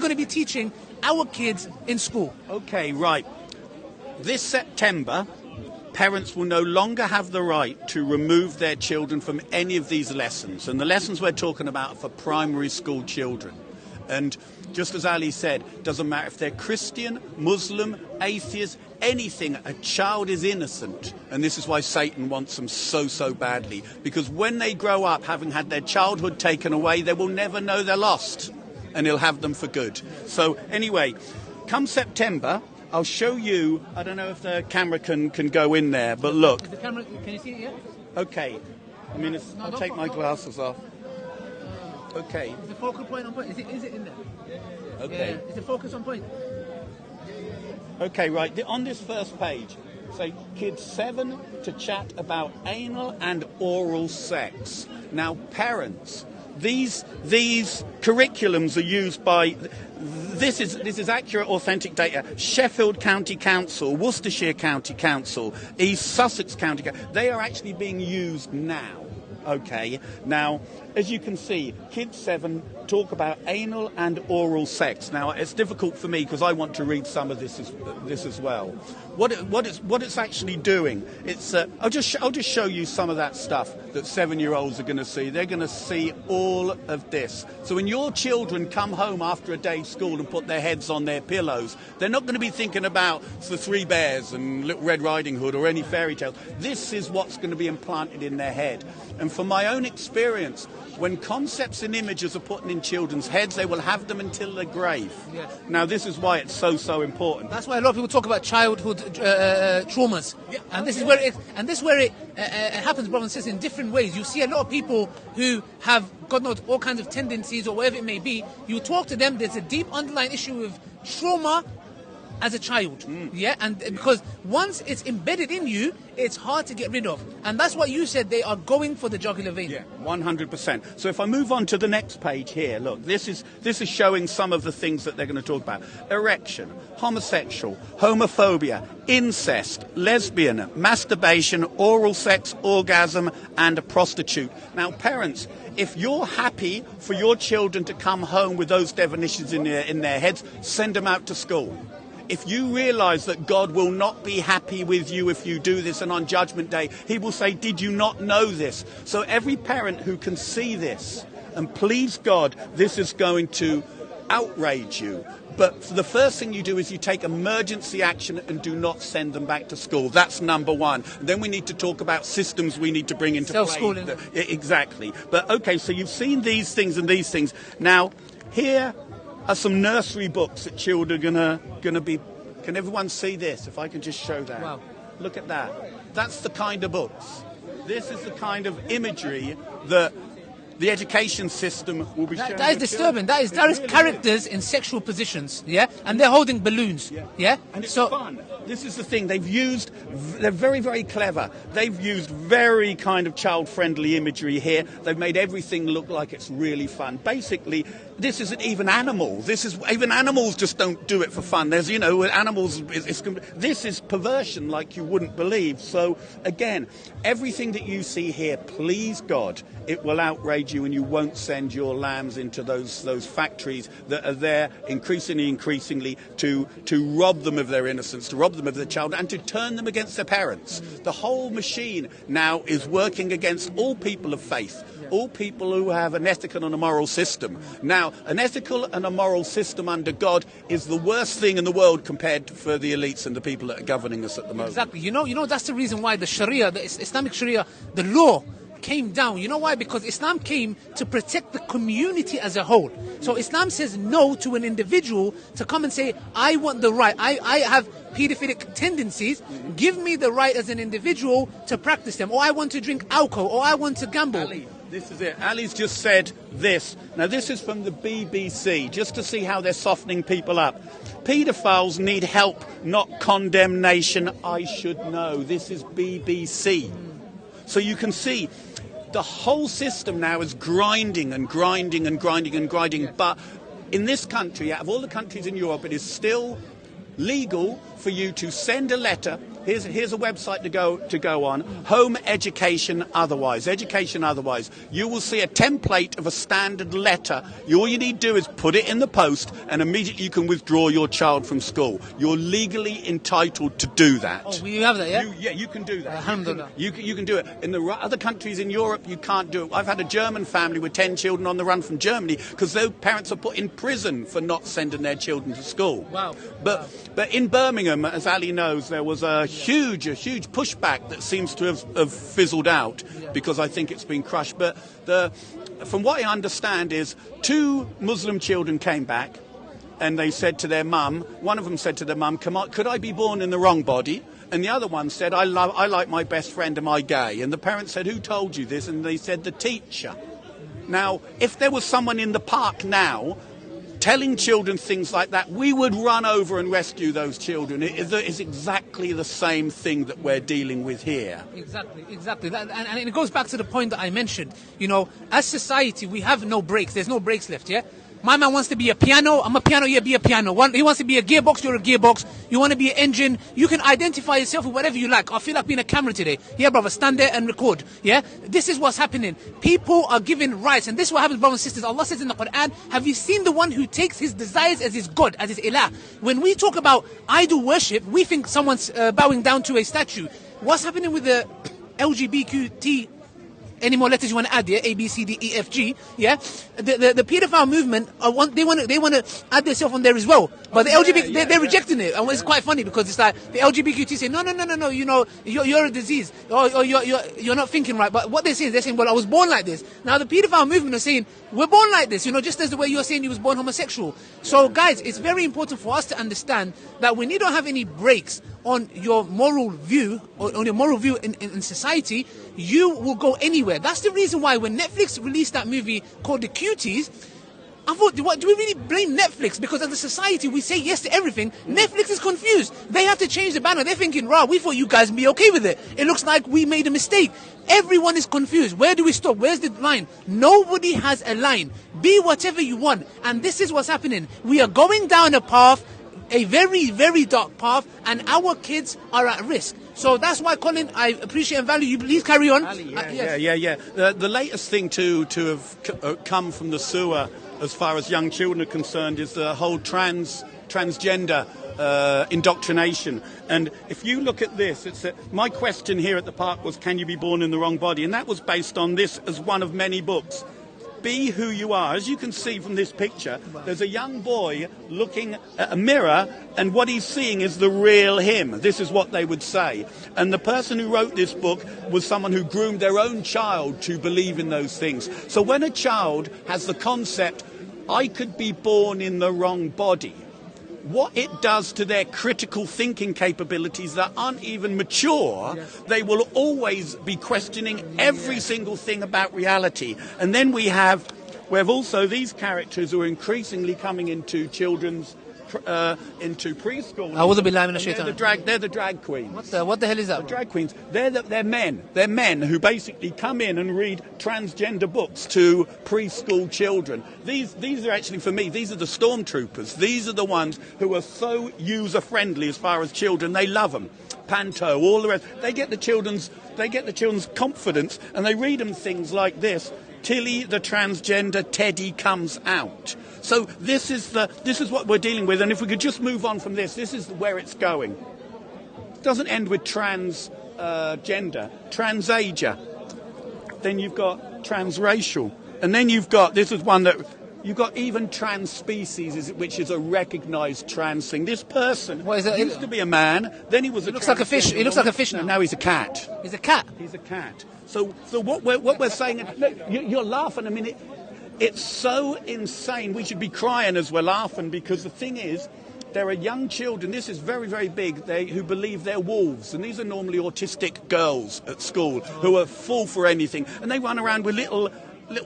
going to be teaching our kids in school? Okay, right. This September, parents will no longer have the right to remove their children from any of these lessons. And the lessons we're talking about are for primary school children. And just as Ali said, doesn't matter if they're Christian, Muslim, atheist, anything, a child is innocent. And this is why Satan wants them so badly. Because when they grow up, having had their childhood taken away, they will never know they're lost. And he'll have them for good. So anyway, come September, I'll show you, I don't know if the camera can go in there, but look. Is the camera, can you see it yet? Okay. I mean, I'll take my glasses off. Okay. Is the focal point on point? Is it in there? Okay. Yeah. Is the focus on point? Okay, right. On this first page, say kids 7 to chat about anal and oral sex. Now, parents, these curriculums are used by... This is accurate, authentic data. Sheffield County Council, Worcestershire County Council, East Sussex County Council, they are actually being used now. Okay, now, as you can see, kids 7 talk about anal and oral sex. Now, it's difficult for me because I want to read some of this as well. What it's actually doing, it's I'll just show you some of that stuff that 7-year-olds are going to see. They're going to see all of this. So when your children come home after a day of school and put their heads on their pillows, they're not going to be thinking about the Three Bears and Little Red Riding Hood or any fairy tales. This is what's going to be implanted in their head. And from my own experience, when concepts and images are put in children's heads, they will have them until their grave. Yes. Now, this is why it's so important. That's why a lot of people talk about childhood traumas, Yeah. and this is where it happens, brothers and sisters, in different ways. You see a lot of people who have, God knows, all kinds of tendencies or whatever it may be. You talk to them, there's a deep underlying issue of trauma as a child, yeah, and because once it's embedded in you, it's hard to get rid of, and that's what you said. They are going for the jugular vein. Yeah, 100%. So if I move on to the next page here, look, this is showing some of the things that they're going to talk about: erection, homosexual, homophobia, incest, lesbian, masturbation, oral sex, orgasm, and a prostitute. Now, parents, if you're happy for your children to come home with those definitions in their heads, send them out to school. If you realise that God will not be happy with you if you do this, and on Judgment Day, he will say, did you not know this? So every parent who can see this, and please God, this is going to outrage you. But the first thing you do is you take emergency action and do not send them back to school. That's number one. Then we need to talk about systems we need to bring into play. Self-schooling. Exactly. But okay, so you've seen these things and these things. Now, here are some nursery books that children are gonna be. Can everyone see this? If I can just show that. Wow. Look at that. That's the kind of books. This is the kind of imagery that the education system will be showing. That is disturbing. That is characters in sexual positions, yeah, and they're holding balloons, yeah. And it's fun. This is the thing. They're very, very clever. They've used very kind of child-friendly imagery here. They've made everything look like it's really fun. Basically, this isn't even animals. Even animals just don't do it for fun. There's, animals. This is perversion like you wouldn't believe. So again, everything that you see here, please God, it will outrage you, and you won't send your lambs into those factories that are there increasingly to rob them of their innocence, to rob them of their child, and to turn them against their parents. The whole machine now is working against all people of faith, all people who have an ethical and a moral system. Now, an ethical and a moral system under God is the worst thing in the world compared for the elites and the people that are governing us at the moment. Exactly. You know, that's the reason why the Sharia, the Islamic Sharia, the law came down. You know why? Because Islam came to protect the community as a whole. So Islam says no to an individual to come and say, I want the right. I have paedophilic tendencies. Give me the right as an individual to practice them. Or I want to drink alcohol. Or I want to gamble. Ali, this is it. Ali's just said this. Now, this is from the BBC, just to see how they're softening people up. Paedophiles need help, not condemnation. I should know. This is BBC. So you can see the whole system now is grinding. But in this country, out of all the countries in Europe, it is still legal for you to send a letter Here's a website to go on. Home Education Otherwise. Education Otherwise. You will see a template of a standard letter. All you need to do is put it in the post, and immediately you can withdraw your child from school. You're legally entitled to do that. Oh, we have that, yeah? You can do that. Alhamdulillah. You can do it. In the other countries in Europe, you can't do it. I've had a German family with 10 children on the run from Germany because their parents are put in prison for not sending their children to school. Wow. But in Birmingham, as Ali knows, there was a huge pushback that seems to have fizzled out because I think it's been crushed. But from what I understand is 2 Muslim children came back and they said to their mum, one of them said to their mum, could I be born in the wrong body? And the other one said, I like my best friend, am I gay? And the parents said, who told you this? And they said, the teacher. Now, if there was someone in the park now telling children things like that, we would run over and rescue those children. It is exactly the same thing that we're dealing with here. Exactly. And it goes back to the point that I mentioned. You know, as society, we have no brakes. There's no brakes left, yeah? My man wants to be a piano, I'm a piano, yeah, be a piano. He wants to be a gearbox, you're a gearbox. You want to be an engine, you can identify yourself with whatever you like. I feel like being a camera today. Yeah, brother, stand there and record. Yeah? This is what's happening. People are given rights, and this is what happens, brothers and sisters. Allah says in the Quran, have you seen the one who takes his desires as his God, as his ilah? When we talk about idol worship, we think someone's bowing down to a statue. What's happening with the LGBTQ? Any more letters you want to add? Yeah, A, B, C, D, E, F, G. Yeah, the paedophile movement. They want to add themselves on there as well. But the LGBT, they're rejecting it, and it's quite funny because it's like the LGBTQ say, no. You know, you're a disease, or you're not thinking right. But what they're saying, well, I was born like this. Now the paedophile movement are saying we're born like this. You know, just as the way you're saying you was born homosexual. So guys, it's very important for us to understand that when you don't have any breaks on your moral view, or on your moral view in society, you will go anywhere. That's the reason why when Netflix released that movie called The Cuties, I thought, do we really blame Netflix? Because as a society, we say yes to everything. Netflix is confused. They have to change the banner. They're thinking, we thought you guys would be okay with it. It looks like we made a mistake. Everyone is confused. Where do we stop? Where's the line? Nobody has a line. Be whatever you want. And this is what's happening. We are going down a path, a very, very dark path, and our kids are at risk. So that's why, Colin, I appreciate and value you. Please carry on. Ali, yeah. The latest thing to have come from the sewer as far as young children are concerned is the whole transgender indoctrination. And if you look at this, my question here at the park was, can you be born in the wrong body? And that was based on this as one of many books. Be who you are. As you can see from this picture, there's a young boy looking at a mirror, and what he's seeing is the real him. This is what they would say. And the person who wrote this book was someone who groomed their own child to believe in those things. So when a child has the concept, I could be born in the wrong body, what it does to their critical thinking capabilities that aren't even mature, they will always be questioning every single thing about reality. And then we have also these characters who are increasingly coming into into preschool. They're the drag queens. What the hell is that? The drag queens. They're men. They're men who basically come in and read transgender books to preschool children. These are actually, for me, these are the stormtroopers. These are the ones who are so user friendly as far as children. They love them. Panto, all the rest. They get the children's confidence, and they read them things like this. Tilly the transgender Teddy comes out. So this is what we're dealing with, and if we could just move on from this is where it's going. It doesn't end with transgender, transager. Then you've got transracial, and then you've got you've got even trans species, which is a recognised trans thing. This person used to be a man, then he was He looks like a fish. He looks like a fish now. Now he's a cat. He's a cat. He's a cat. So what we're saying, look, you're laughing. I mean, it's so insane. We should be crying as we're laughing, because the thing is, there are young children, this is very, very big, who believe they're wolves. And these are normally autistic girls at school who are full for anything. And they run around with little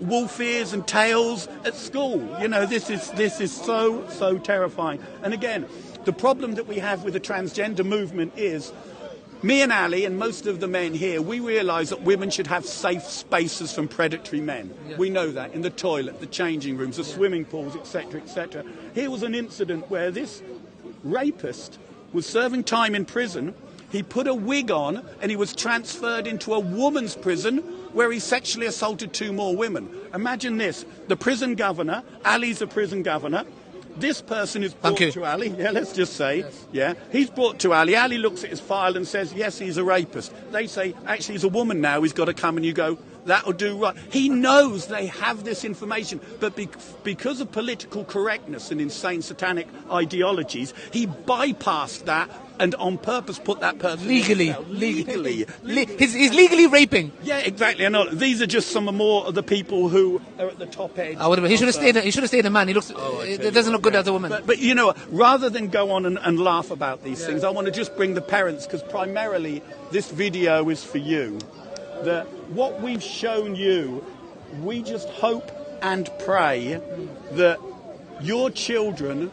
wolf ears and tails at school. You know, this is so terrifying. And again, the problem that we have with the transgender movement is, me and Ali and most of the men here, we realise that women should have safe spaces from predatory men. Yeah. We know that, in the toilet, the changing rooms, the swimming pools, etc., etc. Here was an incident where this rapist was serving time in prison, he put a wig on and he was transferred into a woman's prison where he sexually assaulted 2 more women. Imagine this. The prison governor, Ali's the prison governor. This person is brought to Ali. Yeah, let's just say. Yes. Yeah, he's brought to Ali. Ali looks at his file and says, yes, he's a rapist. They say, actually, he's a woman now. He's got to come, and you go, that'll do right. He knows they have this information, but because of political correctness and insane satanic ideologies, he bypassed that and on purpose put that person legally. He's legally raping. Yeah, exactly. And these are just some more of the people who are at the top edge. He should have stayed. He should have stayed a man. He looks. It doesn't look good as a woman. But you know, rather than go on and laugh about these things, I want to just bring the parents, because primarily this video is for you. That what we've shown you, we just hope and pray that your children,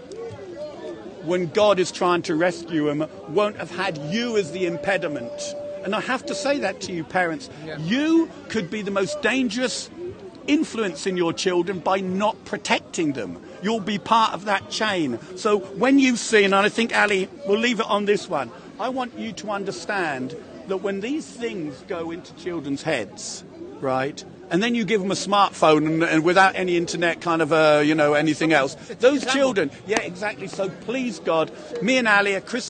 when God is trying to rescue them, won't have had you as the impediment. And I have to say that to you, parents. Yeah. You could be the most dangerous influence in your children by not protecting them. You'll be part of that chain. So when you see, and I think, Ali, we'll leave it on this one, I want you to understand that when these things go into children's heads, right, and then you give them a smartphone and without any internet kind of, anything else, those children, yeah, exactly. So please, God, me and Ali are Christian.